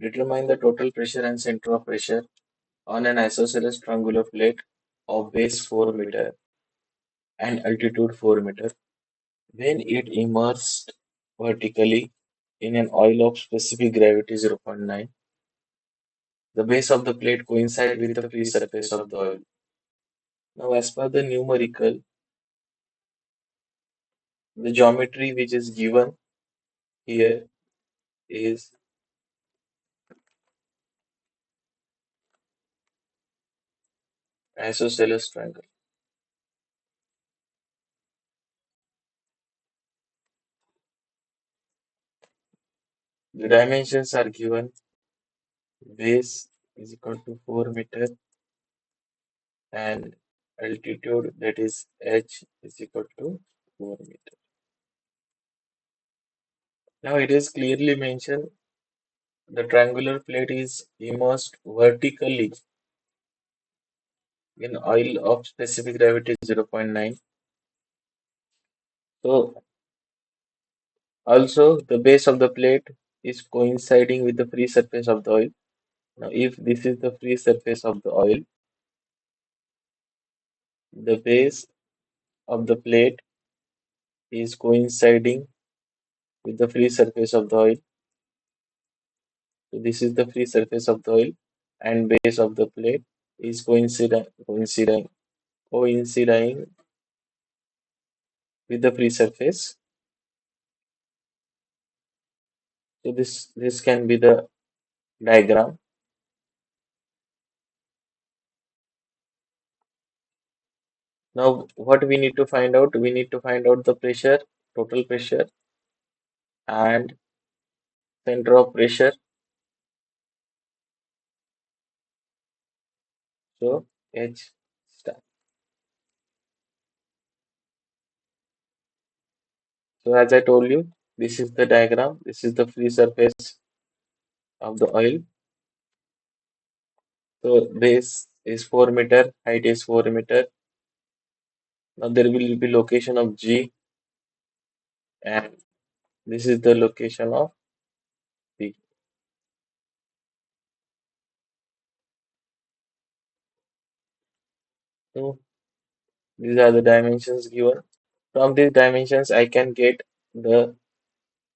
Determine the total pressure and center of pressure on an isosceles triangular plate of base 4 meter and altitude 4 meter when it immersed vertically in an oil of specific gravity 0.9. The base of the plate coincides with the free surface of the oil. Now, as per the numerical, the geometry which is given here is isosceles triangle. The dimensions are given. Base is equal to 4 meter and altitude, that is h, is equal to 4 meter. Now it is clearly mentioned the triangular plate is immersed vertically in oil of specific gravity 0.9. So also the base of the plate is coinciding with the free surface of the oil. Now if this is the free surface of the oil, the base of the plate is coinciding with the free surface of the oil. So this is the free surface of the oil and base of the plate is coinciding with the free surface. So this can be the diagram. Now what we need to find out? We need to find out the pressure, total pressure and center of pressure. So H star. So as I told you, this is the diagram. This is the free surface of the oil. So base is 4 meter, height is 4 meter. Now there will be location of G and this is the location of P. So these are the dimensions given. From these dimensions, I can get the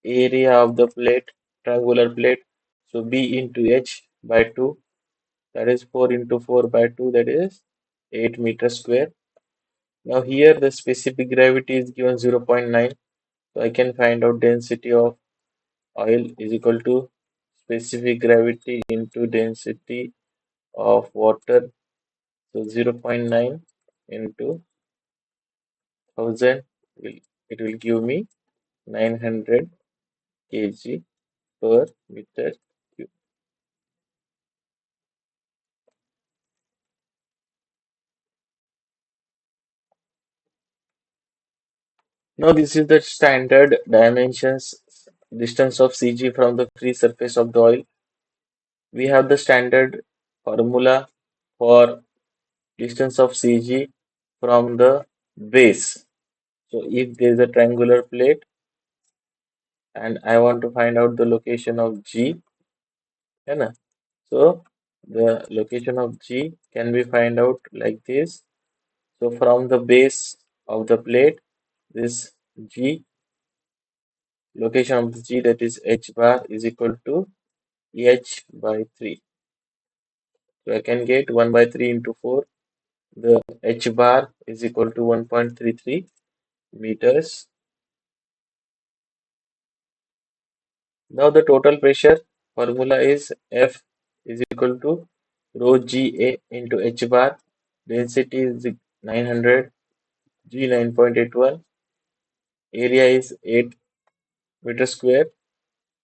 area of the plate, triangular plate. So B into H by 2, that is 4 into 4 by 2, that is 8 meters square. Now here the specific gravity is given 0.9. So I can find out density of oil is equal to specific gravity into density of water. So 0.9 into 1000 will it will give me 900 kg per meter cube. Now this is the standard dimensions distance of Cg from the free surface of the oil. We have the standard formula for distance of Cg from the base. So if there is a triangular plate and I want to find out the location of G, है ना? So the location of G can be find out like this. So from the base of the plate, this G, location of the G, that is H bar, is equal to H by 3. So I can get 1 by 3 into 4. The H bar is equal to 1.33 meters. Now the total pressure formula is F is equal to rho Ga into H bar. Density is 900, G 9.81. Area is 8 meter square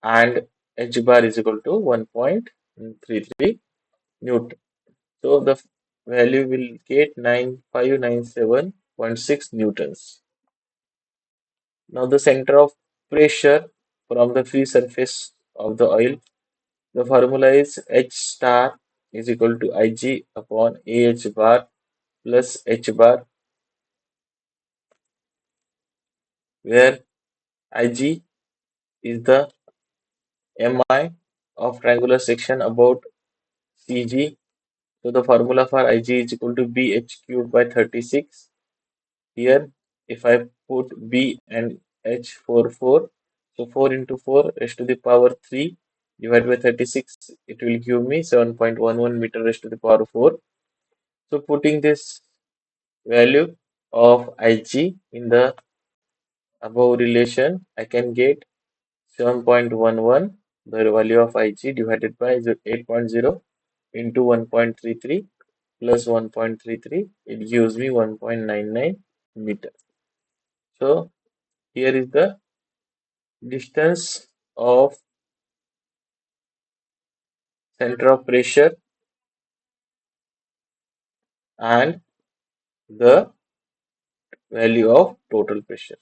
and H bar is equal to 1.33 Newton. So the value will get 9597.6 newtons. Now the center of pressure from the free surface of the oil, the formula is H star is equal to Ig upon AH bar plus H bar, where Ig is the Mi of triangular section about CG. So the formula for IG is equal to BH cubed by 36. Here, if I put B and H 4, so 4 into 4 raised to the power 3 divided by 36, it will give me 7.11 meter raised to the power 4. So putting this value of Ig in the above relation, I can get 7.11, the value of Ig divided by 8.0 into 1.33 plus 1.33, it gives me 1.99 meter. So here is the distance of center of pressure and the value of total pressure.